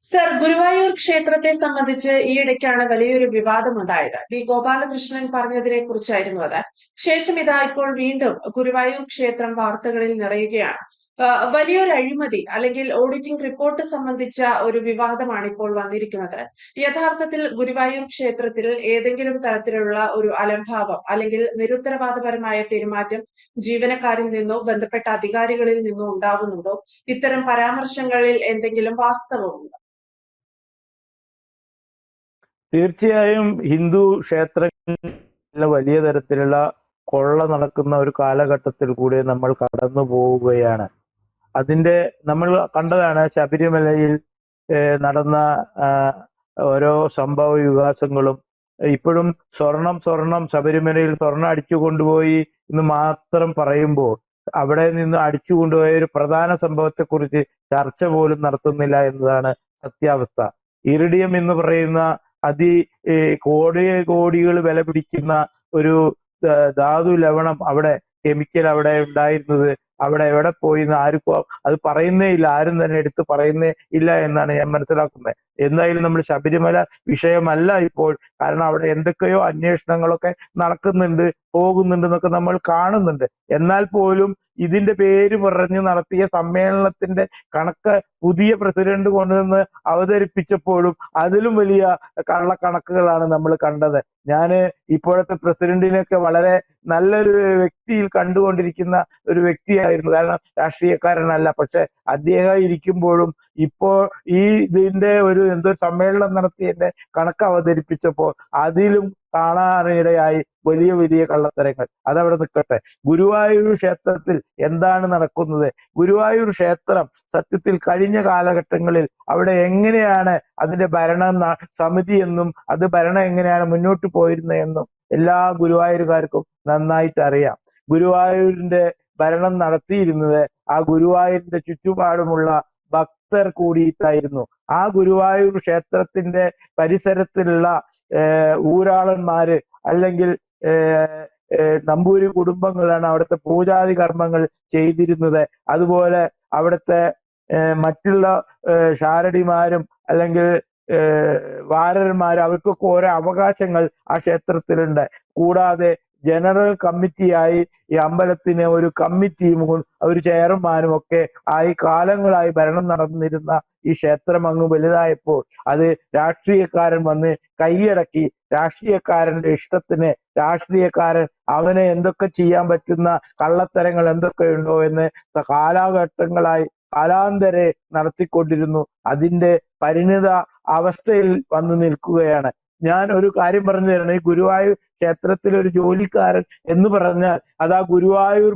Sir, Guruvayur ക്ഷേത്രത്തെ സംബന്ധിച്ച് ഈയിടയ്ക്കാണ് വലിയൊരു വിവാദമുണ്ടായത്. വി ഗോപാലകൃഷ്ണൻ പറഞ്ഞതിനെ കുറിച്ചായിരുന്നു അത്. ശേഷം ഇതാ ഇപ്പോൾ വീണ്ടും ഗുരുവായൂർ ക്ഷേത്രം വാർത്തകളിൽ നിറയുകയാണ്. വലിയൊരു അഴിമതി അല്ലെങ്കിൽ ഓഡിറ്റിംഗ് റിപ്പോർട്ട് സംബന്ധിച്ച ഒരു വിവാദമാണ് ഇപ്പോൾ വന്നിരിക്കുന്നത്. യഥാർത്ഥത്തിൽ ഗുരുവായൂർ ക്ഷേത്രത്തിൽ ഏതെങ്കിലും തരത്തിലുള്ള ഒരു അലംഭാവം അല്ലെങ്കിൽ നിരുത്തരവാദപരമായ പെരുമാറ്റം ജീവനക്കാരിൽ നിന്നോ ബന്ധപ്പെട്ട അധികാരികളിൽ നിന്നോ ഉണ്ടാകുന്നുണ്ടോ? ഇത്തരം പരാമർശങ്ങളിൽ എന്തെങ്കിലും വാസ്തവമുണ്ടോ? തീർച്ചയായും ഹിന്ദു ക്ഷേത്രങ്ങളിൽ വലിയ തരത്തിലുള്ള കൊള്ള നടക്കുന്ന ഒരു കാലഘട്ടത്തിൽ കൂടി നമ്മൾ കടന്നു പോവുകയാണ്. അതിന്റെ നമ്മൾ കണ്ടതാണ് ശബരിമലയിൽ നടന്ന ഓരോ സംഭവ വികാസങ്ങളും. ഇപ്പോഴും സ്വർണം ശബരിമലയിൽ സ്വർണം അടിച്ചു കൊണ്ടുപോയി എന്ന് മാത്രം പറയുമ്പോൾ അവിടെ നിന്ന് അടിച്ചു കൊണ്ടുപോയ ഒരു പ്രധാന സംഭവത്തെക്കുറിച്ച് ചർച്ച പോലും നടത്തുന്നില്ല എന്നതാണ് സത്യാവസ്ഥ. ഇറിഡിയം എന്ന് പറയുന്ന അതി കോടികൾ വില പിടിക്കുന്ന ഒരു ധാതു ലവണം, അവിടെ കെമിക്കൽ അവിടെ ഉണ്ടായിരുന്നത് അവിടെ എവിടെ പോയി എന്ന് ആർക്കും അത് പറയുന്നേ ഇല്ല. ആരും തന്നെ എടുത്ത് പറയുന്നേ ഇല്ല എന്നാണ് ഞാൻ മനസ്സിലാക്കുന്നത്. എന്തായാലും നമ്മൾ ശബരിമല വിഷയമല്ല ഇപ്പോൾ. കാരണം അവിടെ എന്തൊക്കെയോ അന്വേഷണങ്ങളൊക്കെ നടക്കുന്നുണ്ട്, പോകുന്നുണ്ട് എന്നൊക്കെ നമ്മൾ കാണുന്നുണ്ട്. എന്നാൽ പോലും ഇതിന്റെ പേര് പറഞ്ഞ് നടത്തിയ സമ്മേളനത്തിന്റെ കണക്ക് പുതിയ പ്രസിഡന്റ് കൊണ്ടുവന്ന് അവതരിപ്പിച്ചപ്പോഴും അതിലും വലിയ കള്ളക്കണക്കുകളാണ് നമ്മൾ കണ്ടത്. ഞാന് ഇപ്പോഴത്തെ പ്രസിഡന്റിനെയൊക്കെ വളരെ നല്ലൊരു വ്യക്തിയിൽ കണ്ടുകൊണ്ടിരിക്കുന്ന ഒരു വ്യക്തിയായിരുന്നു. കാരണം രാഷ്ട്രീയക്കാരനല്ല. പക്ഷെ അദ്ദേഹം ഇരിക്കുമ്പോഴും ഇപ്പോ ഇതിന്റെ എന്തൊരു സമ്മേളനം നടത്തിയതിന്റെ കണക്ക് അവതരിപ്പിച്ചപ്പോൾ അതിലും കാണാനിടയായി വലിയ വലിയ കള്ളത്തരങ്ങൾ. അതവിടെ നിൽക്കട്ടെ. ഗുരുവായൂർ ക്ഷേത്രത്തിൽ എന്താണ് നടക്കുന്നത്? ഗുരുവായൂർ ക്ഷേത്രം സത്യത്തിൽ കഴിഞ്ഞ കാലഘട്ടങ്ങളിൽ അവിടെ എങ്ങനെയാണ് അതിന്റെ സമിതി എന്നും അത് ഭരണം എങ്ങനെയാണ് മുന്നോട്ട് പോയിരുന്നതെന്നും എല്ലാ ഗുരുവായൂരുകാർക്കും നന്നായിട്ട് അറിയാം. ഗുരുവായൂരിന്റെ ഭരണം നടത്തിയിരുന്നത് ആ ഗുരുവായൂരിന്റെ ചുറ്റുപാടുമുള്ള ഭക്തർ കൂടിയിട്ടായിരുന്നു. ആ ഗുരുവായൂർ ക്ഷേത്രത്തിന്റെ പരിസരത്തുള്ള ഊരാളന്മാര് അല്ലെങ്കിൽ നമ്പൂരി കുടുംബങ്ങളാണ് അവിടുത്തെ പൂജാതി കർമ്മങ്ങൾ ചെയ്തിരുന്നത്. അതുപോലെ അവിടുത്തെ മറ്റുള്ള ഷാരടിമാരും അല്ലെങ്കിൽ വാരന്മാരും അവർക്കൊക്കെ ഓരോ അവകാശങ്ങൾ ആ ക്ഷേത്രത്തിലുണ്ട്. കൂടാതെ ജനറൽ കമ്മിറ്റിയായി ഈ അമ്പലത്തിന് ഒരു കമ്മിറ്റിയും ഒരു ചെയർമാനും ഒക്കെ ആയി കാലങ്ങളായി ഭരണം നടന്നിരുന്ന ഈ ക്ഷേത്രം അങ്ങ് വലുതായപ്പോൾ അത് രാഷ്ട്രീയക്കാരൻ വന്ന് കൈയടക്കി. രാഷ്ട്രീയക്കാരന്റെ ഇഷ്ടത്തിന് രാഷ്ട്രീയക്കാരൻ അവനെ എന്തൊക്കെ ചെയ്യാൻ പറ്റുന്ന കള്ളത്തരങ്ങൾ എന്തൊക്കെയുണ്ടോ എന്ന് കാലഘട്ടങ്ങളായി കാലാന്തരെ നടത്തിക്കൊണ്ടിരുന്നു. അതിന്റെ പരിണിത അവസ്ഥയിൽ വന്നു നിൽക്കുകയാണ്. ഞാൻ ഒരു കാര്യം പറഞ്ഞു തരണം. ഈ ഗുരുവായൂർ ക്ഷേത്രത്തിൽ ഒരു ജോലിക്കാരൻ എന്ന് പറഞ്ഞാൽ അത് ആ ഗുരുവായൂർ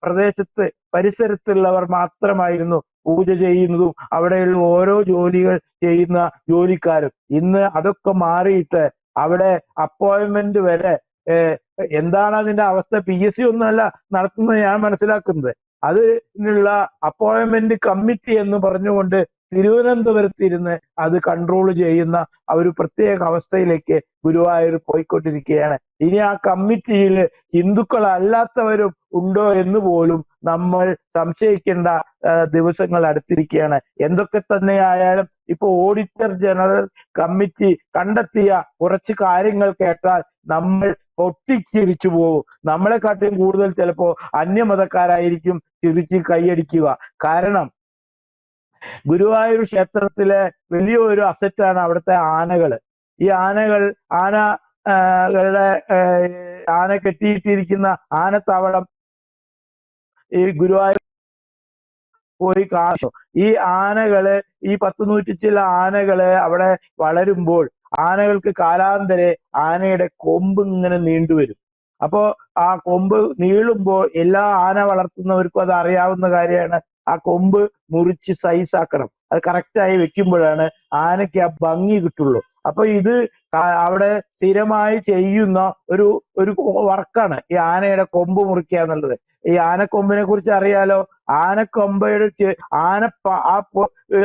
പ്രദേശത്ത് പരിസരത്തുള്ളവർ മാത്രമായിരുന്നു പൂജ ചെയ്യുന്നതും അവിടെയുള്ള ഓരോ ജോലികൾ ചെയ്യുന്ന ജോലിക്കാരും. ഇന്ന് അതൊക്കെ മാറിയിട്ട് അവിടെ അപ്പോയിന്റ്മെന്റ് വരെ എന്താണ് അതിന്റെ അവസ്ഥ? PSC ഒന്നുമല്ല നടത്തുന്നത് ഞാൻ മനസ്സിലാക്കുന്നത്. അതിനുള്ള അപ്പോയിന്റ്മെന്റ് കമ്മിറ്റി എന്ന് പറഞ്ഞുകൊണ്ട് തിരുവനന്തപുരത്തിരുന്ന് അത് കൺട്രോൾ ചെയ്യുന്ന ഒരു പ്രത്യേക അവസ്ഥയിലേക്ക് ഗുരുവായൂർ പോയിക്കൊണ്ടിരിക്കുകയാണ്. ഇനി ആ കമ്മിറ്റിയിൽ ഹിന്ദുക്കളല്ലാത്തവരും ഉണ്ടോ എന്ന് പോലും നമ്മൾ സംശയിക്കേണ്ട ദിവസങ്ങൾ അടുത്തിരിക്കുകയാണ്. എന്തൊക്കെ തന്നെയായാലും ഇപ്പൊ ഓഡിറ്റർ ജനറൽ കമ്മിറ്റി കണ്ടെത്തിയ കുറച്ച് കാര്യങ്ങൾ കേട്ടാൽ നമ്മൾ പൊട്ടിച്ചിരിച്ചു പോകും. നമ്മളെക്കാട്ടിലും കൂടുതൽ ചിലപ്പോ അന്യമതക്കാരായിരിക്കും ചിരിച്ച് കൈയടിക്കുക. കാരണം ഗുരുവായൂർ ക്ഷേത്രത്തിലെ വലിയൊരു അസറ്റാണ് അവിടുത്തെ ആനകള്. ഈ ആന കെട്ടിയിട്ടിരിക്കുന്ന ആനത്താവളം ഈ ഗുരുവായൂർ പോയി കാണുന്നു. ഈ ആനകള് ഈ 100-100 ചില ആനകള് അവിടെ വളരുമ്പോൾ ആനകൾക്ക് കാലാന്തരെ ആനയുടെ കൊമ്പ് ഇങ്ങനെ നീണ്ടുവരും. അപ്പോ ആ കൊമ്പ് നീളുമ്പോൾ എല്ലാ ആന വളർത്തുന്നവർക്കും അത് അറിയാവുന്ന കാര്യമാണ്. ആ കൊമ്പ് മുറിച്ച് സൈസാക്കണം. അത് കറക്റ്റായി വെക്കുമ്പോഴാണ് ആനയ്ക്ക് ആ ഭംഗി കിട്ടുള്ളൂ. അപ്പൊ ഇത് അവിടെ സ്ഥിരമായി ചെയ്യുന്ന ഒരു വർക്കാണ് ഈ ആനയുടെ കൊമ്പ് മുറിക്കുക എന്നുള്ളത്. ഈ ആനക്കൊമ്പിനെ കുറിച്ച് അറിയാലോ. ആനക്കൊമ്പയുടെ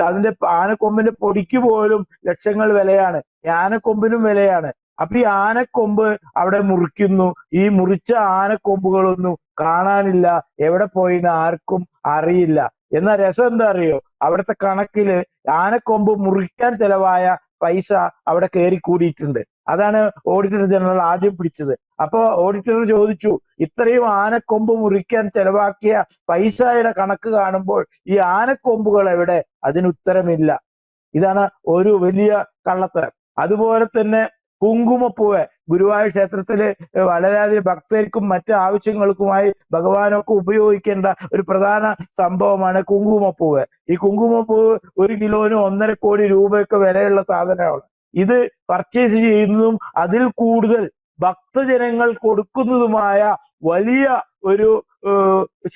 അതിന്റെ ആനക്കൊമ്പിന്റെ പൊടിക്ക് പോലും ലക്ഷങ്ങൾ വിലയാണ്. ഈ ആനക്കൊമ്പിനും വിലയാണ്. അപ്പൊ ഈ ആനക്കൊമ്പ് അവിടെ മുറിക്കുന്നു. ഈ മുറിച്ച ആനക്കൊമ്പുകളൊന്നും കാണാനില്ല, എവിടെ പോയിന്ന് ആർക്കും അറിയില്ല. എന്നാൽ രസം എന്താ അറിയോ, അവിടുത്തെ കണക്കില് ആനക്കൊമ്പ് മുറിക്കാൻ ചെലവായ പൈസ അവിടെ കയറി കൂടിയിട്ടുണ്ട്. അതാണ് ഓഡിറ്റർ ജനറൽ ആദ്യം പിടിച്ചത്. അപ്പോ ഓഡിറ്റർ ചോദിച്ചു, ഇത്രയും ആനക്കൊമ്പ് മുറിക്കാൻ ചെലവാക്കിയ പൈസയുടെ കണക്ക് കാണുമ്പോൾ ഈ ആനക്കൊമ്പുകൾ എവിടെ? അതിന് ഉത്തരമില്ല. ഇതാണ് ഒരു വലിയ കള്ളത്തരം. അതുപോലെ തന്നെ കുങ്കുമപ്പൂവ് ഗുരുവായൂർ ക്ഷേത്രത്തില് വളരെയധികം ഭക്തർക്കും മറ്റ് ആവശ്യങ്ങൾക്കുമായി ഭഗവാനൊക്കെ ഉപയോഗിക്കേണ്ട ഒരു പ്രധാന സംഭവമാണ് കുങ്കുമപ്പൂവ്. ഈ കുങ്കുമപ്പൂവ് 1 കിലോന് 1.5 കോടി രൂപയൊക്കെ വിലയുള്ള സാധനമാണ്. ഇത് പർച്ചേസ് ചെയ്യുന്നതും അതിൽ കൂടുതൽ ഭക്തജനങ്ങൾ കൊടുക്കുന്നതുമായ വലിയ ഒരു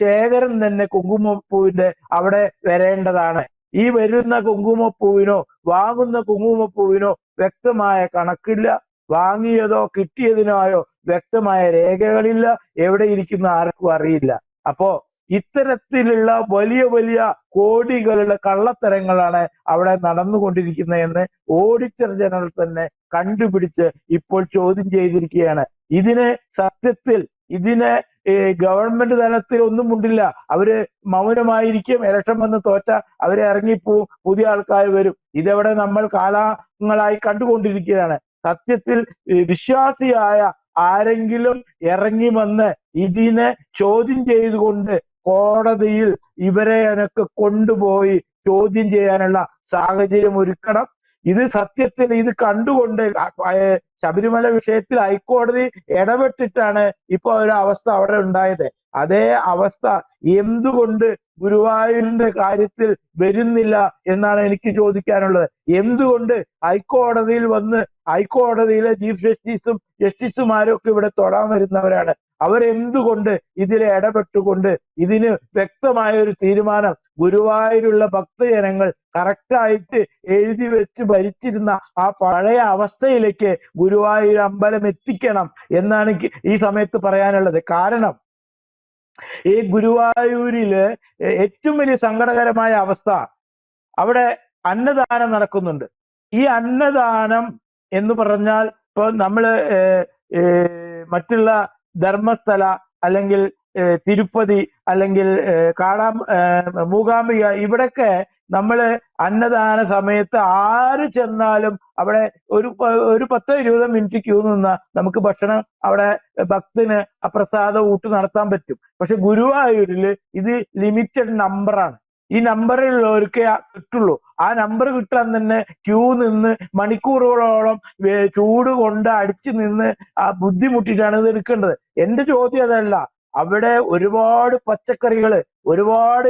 ശേഖരം തന്നെ കുങ്കുമപ്പൂവിന്റെ അവിടെ വരേണ്ടതാണ്. ഈ വരുന്ന കുങ്കുമപ്പൂവിനോ വാങ്ങുന്ന കുങ്കുമപ്പൂവിനോ വ്യക്തമായ കണക്കില്ല, വാങ്ങിയതോ കിട്ടിയതിനായോ വ്യക്തമായ രേഖകളില്ല, എവിടെ ഇരിക്കുന്ന ആർക്കും അറിയില്ല. അപ്പോ ഇത്തരത്തിലുള്ള വലിയ വലിയ കോടികളുടെ കള്ളത്തരങ്ങളാണ് അവിടെ നടന്നുകൊണ്ടിരിക്കുന്നതെന്ന് ഓഡിറ്റർ ജനറൽ തന്നെ കണ്ടുപിടിച്ച് ഇപ്പോൾ ചോദ്യം ചെയ്തിരിക്കുകയാണ്. സത്യത്തിൽ ഇതിനെ ഗവൺമെന്റ് തലത്തിൽ ഒന്നും ഉണ്ടില്ല. അവര് മൗനമായിരിക്കും. ഇലക്ഷൻ വന്ന് തോറ്റ അവരെ ഇറങ്ങിപ്പോവും, പുതിയ ആൾക്കാർ വരും. ഇതെവിടെ നമ്മൾ കാലങ്ങളായി കണ്ടുകൊണ്ടിരിക്കുകയാണ്. സത്യത്തിൽ വിശ്വാസിയായ ആരെങ്കിലും ഇറങ്ങി വന്ന് ഇതിനെ ചോദ്യം ചെയ്തുകൊണ്ട് കോടതിയിൽ ഇവരെ എനിക്ക് കൊണ്ടുപോയി ചോദ്യം ചെയ്യാനുള്ള സാഹചര്യം ഒരുക്കണം. ഇത് സത്യത്തിൽ ഇത് കണ്ടുകൊണ്ട് ശബരിമല വിഷയത്തിൽ ഹൈക്കോടതി ഇടപെട്ടിട്ടാണ് ഇപ്പൊ ഒരു അവസ്ഥ അവിടെ ഉണ്ടായത്. അതേ അവസ്ഥ എന്തുകൊണ്ട് ഗുരുവായൂരിന്റെ കാര്യത്തിൽ വരുന്നില്ല എന്നാണ് എനിക്ക് ചോദിക്കാനുള്ളത്. എന്തുകൊണ്ട് ഹൈക്കോടതിയിൽ വന്ന് ഹൈക്കോടതിയിലെ ചീഫ് ജസ്റ്റിസുമാരും ഒക്കെ ഇവിടെ തൊടാൻ വരുന്നവരാണ്. അവരെന്തുകൊണ്ട് ഇതിൽ ഇടപെട്ടുകൊണ്ട് ഇതിന് വ്യക്തമായ ഒരു തീരുമാനം ഗുരുവായൂരുള്ള ഭക്തജനങ്ങൾ കറക്റ്റായിട്ട് എഴുതി വെച്ച് ഭരിച്ചിരുന്ന ആ പഴയ അവസ്ഥയിലേക്ക് ഗുരുവായൂർ അമ്പലം എത്തിക്കണം എന്നാണ് ഈ സമയത്ത് പറയാനുള്ളത്. കാരണം ഈ ഗുരുവായൂരില് ഏറ്റവും വലിയ സങ്കടകരമായ അവസ്ഥ, അവിടെ അന്നദാനം നടക്കുന്നുണ്ട്. ഈ അന്നദാനം എന്ന് പറഞ്ഞാൽ ഇപ്പൊ നമ്മള് മറ്റുള്ള ധർമ്മസ്ഥല അല്ലെങ്കിൽ തിരുപ്പതി അല്ലെങ്കിൽ മൂകാംബിക ഇവിടൊക്കെ നമ്മള് അന്നദാന സമയത്ത് ആര് ചെന്നാലും അവിടെ ഒരു 10-20 മിനിറ്റ് ക്യൂ നിന്നാ നമുക്ക് ഭക്ഷണം അവിടെ ഭക്തന് പ്രസാദ ഊട്ട് നടത്താൻ പറ്റും. പക്ഷെ ഗുരുവായൂരില് ഇത് ലിമിറ്റഡ് നമ്പറാണ്. ഈ നമ്പറിലുള്ളവർക്കേ കിട്ടുള്ളൂ. ആ നമ്പർ കിട്ടാൻ തന്നെ ക്യൂ നിന്ന് മണിക്കൂറുകളോളം ചൂട് കൊണ്ട് അടിച്ചു നിന്ന് ബുദ്ധിമുട്ടിയിട്ടാണ് ഇത് എടുക്കേണ്ടത്. എന്റെ ചോദ്യം അതല്ല. അവിടെ ഒരുപാട് പച്ചക്കറികള്, ഒരുപാട്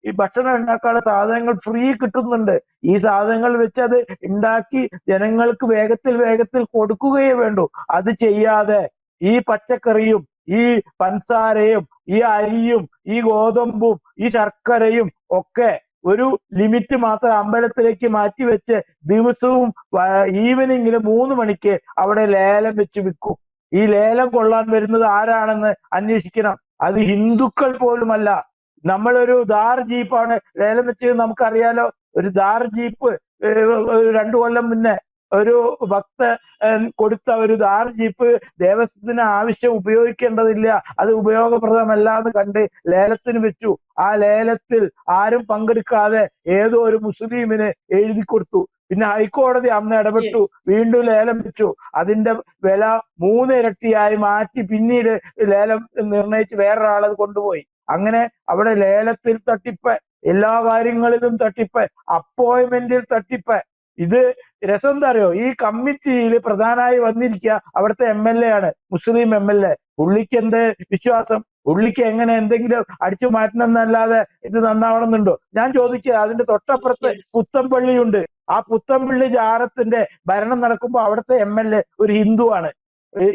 ഈ ഭക്ഷണം ഉണ്ടാക്കാനുള്ള സാധനങ്ങൾ ഫ്രീ കിട്ടുന്നുണ്ട്. ഈ സാധനങ്ങൾ വെച്ച് അത് ഉണ്ടാക്കി ജനങ്ങൾക്ക് വേഗത്തിൽ കൊടുക്കുകയേ വേണ്ടൂ. അത് ചെയ്യാതെ ഈ പച്ചക്കറിയും ഈ പഞ്ചസാരയും ഈ അരിയും ഈ ഗോതമ്പും ഈ ശർക്കരയും ഒക്കെ ഒരു ലിമിറ്റ് മാത്രം അമ്പലത്തിലേക്ക് മാറ്റിവെച്ച് ദിവസവും ഈവനിങ്ങില് 3 മണിക്ക് അവിടെ ലേലം വെച്ച് വിൽക്കും. ഈ ലേലം കൊള്ളാൻ വരുന്നത് ആരാണെന്ന് അന്വേഷിക്കണം. അത് ഹിന്ദുക്കൾ പോലുമല്ല. നമ്മളൊരു ധാർ ജീപ്പാണ് ലേലം വെച്ചത് നമുക്കറിയാലോ. ഒരു ധാർ ജീപ്പ് 2 കൊല്ലം മുന്നേ ഒരു ഭക്തൻ കൊടുത്ത ഒരു ധാർ ജീപ്പ് ദേവസ്വത്തിന് ആവശ്യം ഉപയോഗിക്കേണ്ടതില്ല, അത് ഉപയോഗപ്രദമല്ല എന്ന് കണ്ട് ലേലത്തിന് വെച്ചു. ആ ലേലത്തിൽ ആരും പങ്കെടുക്കാതെ ഏതോ ഒരു മുസ്ലിമിന് എഴുതി കൊടുത്തു. പിന്നെ ഹൈക്കോടതി അന്ന് ഇടപെട്ടു, വീണ്ടും ലേലം വെച്ചു. അതിന്റെ വില 3 ഇരട്ടിയായി മാറ്റി പിന്നീട് ലേലം നിർണയിച്ച് വേറൊരാളത് കൊണ്ടുപോയി. അങ്ങനെ അവിടെ ലേലത്തിൽ തട്ടിപ്പ്, എല്ലാ കാര്യങ്ങളിലും തട്ടിപ്പ്, അപ്പോയിന്റ്മെന്റിൽ തട്ടിപ്പ്. ഇത് രസം എന്താ അറിയോ, ഈ കമ്മിറ്റിയിൽ പ്രധാനമായി വന്നിരിക്കുക അവിടുത്തെ MLA ആണ്, മുസ്ലിം MLA. പുള്ളിക്ക് എന്ത് വിശ്വാസം? പുള്ളിക്ക് എങ്ങനെ എന്തെങ്കിലും അടിച്ചു മാറ്റണമെന്നല്ലാതെ ഇത് നന്നാവണമെന്നുണ്ടോ? ഞാൻ ചോദിക്കുക, അതിന്റെ തൊട്ടപ്പുറത്ത് പുത്തമ്പള്ളിയുണ്ട്. ആ പുത്തമ്പള്ളി ജാറത്തിന്റെ ഭരണം നടക്കുമ്പോൾ അവിടുത്തെ MLA ഒരു ഹിന്ദുവാണ്,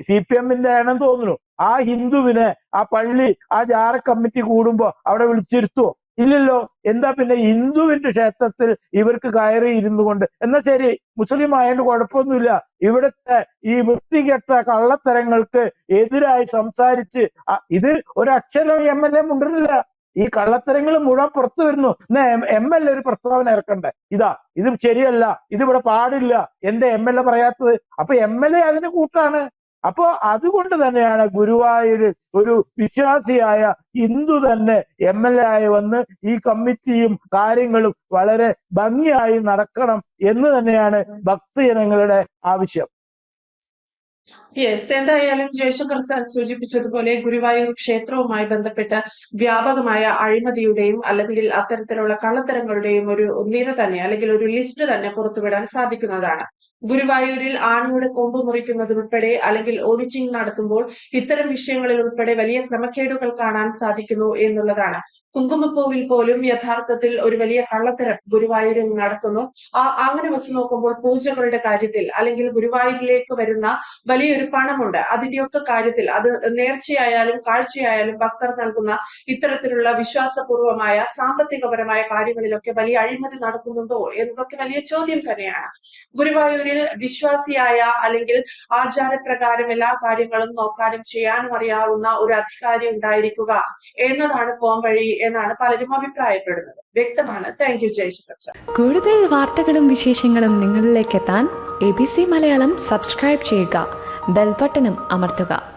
CPM-ന്റെ ആണെന്ന് തോന്നുന്നു. ആ ഹിന്ദുവിനെ ആ പള്ളി ആ ജാറ കമ്മിറ്റി കൂടുമ്പോ അവിടെ വിളിച്ചിരുത്തുവോ? ഇല്ലല്ലോ. എന്താ പിന്നെ ഹിന്ദുവിന്റെ ക്ഷേത്രത്തിൽ ഇവർക്ക് കയറി ഇരുന്നു കൊണ്ട്? എന്നാ ശരി, മുസ്ലിം ആയതുകൊണ്ട് കുഴപ്പമൊന്നുമില്ല. ഇവിടുത്തെ ഈ വൃത്തികെട്ട കള്ളത്തരങ്ങൾക്ക് എതിരായി സംസാരിച്ച് ഇത് ഒരക്ഷരം MLA മുണ്ടില്ല. ഈ കള്ളത്തരങ്ങൾ മുഴുവൻ പുറത്തു വരുന്നു. എന്നാ MLA ഒരു പ്രസ്താവന ഇറക്കണ്ടേ? ഇത് ശരിയല്ല, ഇതിവിടെ പാടില്ല. എന്താ MLA പറയാത്തത്? അപ്പൊ MLA അതിന് കൂട്ടാണ്. അപ്പോ അതുകൊണ്ട് തന്നെയാണ് ഗുരുവായൂരിൽ ഒരു വിശ്വാസിയായ ഹിന്ദു തന്നെ MLA ആയി വന്ന് ഈ കമ്മിറ്റിയും കാര്യങ്ങളും വളരെ ഭംഗിയായി നടക്കണം എന്ന് തന്നെയാണ് ഭക്തജനങ്ങളുടെ ആവശ്യം. യെസ്, എന്തായാലും ജയശങ്കർ സാർ സൂചിപ്പിച്ചതുപോലെ ഗുരുവായൂർ ക്ഷേത്രവുമായി ബന്ധപ്പെട്ട് വ്യാപകമായ അഴിമതിയുടെയും അല്ലെങ്കിൽ അത്തരത്തിലുള്ള കള്ളത്തരങ്ങളുടെയും ഒരു നിര തന്നെ അല്ലെങ്കിൽ ഒരു ലിസ്റ്റ് തന്നെ പുറത്തുവിടാൻ സാധിക്കുന്നതാണ്. ഗുരുവായൂരിൽ ആനയുടെ കൊമ്പ് മുറിക്കുന്നതുൾപ്പെടെ അല്ലെങ്കിൽ ഓഡിറ്റിംഗ് നടത്തുമ്പോൾ ഇത്തരം വിഷയങ്ങളിൽ ഉൾപ്പെടെ വലിയ ക്രമക്കേടുകൾ കാണാൻ സാധിക്കുന്നു എന്നുള്ളതാണ്. കുങ്കുമപ്പൂവിൽ പോലും യഥാർത്ഥത്തിൽ ഒരു വലിയ കള്ളത്തരം ഗുരുവായൂരിൽ നടക്കുന്നു. അങ്ങനെ വെച്ച് നോക്കുമ്പോൾ പൂജകളുടെ കാര്യത്തിൽ അല്ലെങ്കിൽ ഗുരുവായൂരിലേക്ക് വരുന്ന വലിയൊരു പണമുണ്ട്, അതിന്റെയൊക്കെ കാര്യത്തിൽ അത് നേർച്ചയായാലും കാഴ്ചയായാലും ഭക്തർ നൽകുന്ന ഇത്തരത്തിലുള്ള വിശ്വാസപൂർവമായ സാമ്പത്തികപരമായ കാര്യങ്ങളിലൊക്കെ വലിയ അഴിമതി നടക്കുന്നുണ്ടോ എന്നതൊക്കെ വലിയ ചോദ്യം തന്നെയാണ്. ഗുരുവായൂരിൽ വിശ്വാസിയായ അല്ലെങ്കിൽ ആചാരപ്രകാരം എല്ലാ കാര്യങ്ങളും നോക്കാനും ചെയ്യാനും അറിയാവുന്ന ഒരു അധികാരി ഉണ്ടായിരിക്കുക എന്നതാണ് പോംവഴി എന്നാണ് പലരും അഭിപ്രായപ്പെടുന്നത്. വ്യക്തമാണ്. Thank you Jaishankar sir. കൂടുതൽ വാർത്തകളും വിശേഷങ്ങളും നിങ്ങളിലേക്ക് എത്താൻ ABC മലയാളം സബ്സ്ക്രൈബ് ചെയ്യുക, ബെൽബട്ടനും അമർത്തുക.